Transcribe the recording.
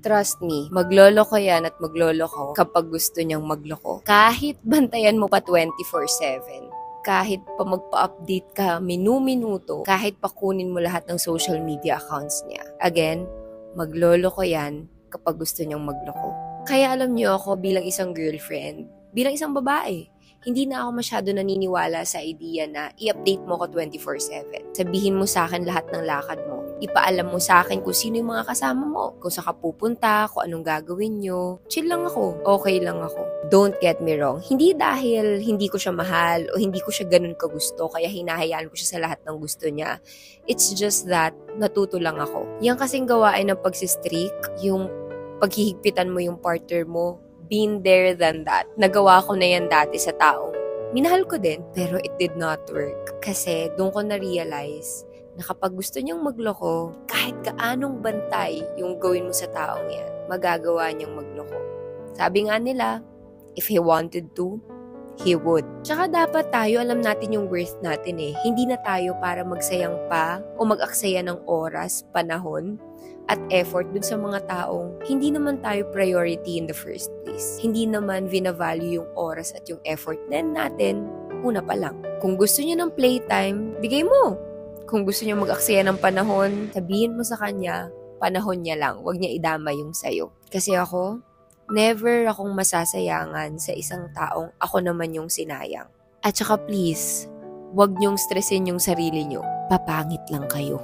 Trust me, magloloko yan at magloloko kapag gusto niyang magloko. Kahit bantayan mo pa 24/7, kahit pa magpa-update ka minu-minuto, kahit pa kunin mo lahat ng social media accounts niya. Again, magloloko yan kapag gusto niyang magloko. Kaya alam niyo ako bilang isang girlfriend, bilang isang babae, hindi na ako masyado naniniwala sa idea na i-update mo ko 24/7. Sabihin mo sa akin lahat ng lakad mo. Ipaalam mo sa akin kung sino yung mga kasama mo, kung saan ka pupunta, kung anong gagawin nyo. Chill lang ako. Okay lang ako. Don't get me wrong. Hindi dahil hindi ko siya mahal o hindi ko siya ganun kagusto kaya hinahayaan ko siya sa lahat ng gusto niya. It's just that natuto lang ako. Yang kasing gawain ng pagsistreak, yung paghihigpitan mo yung partner mo, been there than that. Nagawa ko na yan dati sa taong minahal ko din, pero it did not work. Kasi doon ko na-realize na kapag gusto niyang magloko, kahit kaanong bantay yung gawin mo sa taong yan, magagawa niyang magloko. Sabi nga nila, if he wanted to, he would. Tsaka dapat tayo, alam natin yung worth natin eh. Hindi na tayo para magsayang pa o mag-aksaya ng oras, panahon, at effort dun sa mga taong hindi naman tayo priority in the first place. Hindi naman vina-value yung oras at yung effort din natin una pa lang. Kung gusto niya ng playtime, bigay mo. Kung gusto niya mag-aksaya ng panahon, sabihin mo sa kanya, panahon niya lang. Huwag niya idama yung sayo. Kasi ako, never akong masasayangan sa isang taong ako naman yung sinayang. At saka please, huwag niyong stressin yung sarili niyo. Papangit lang kayo.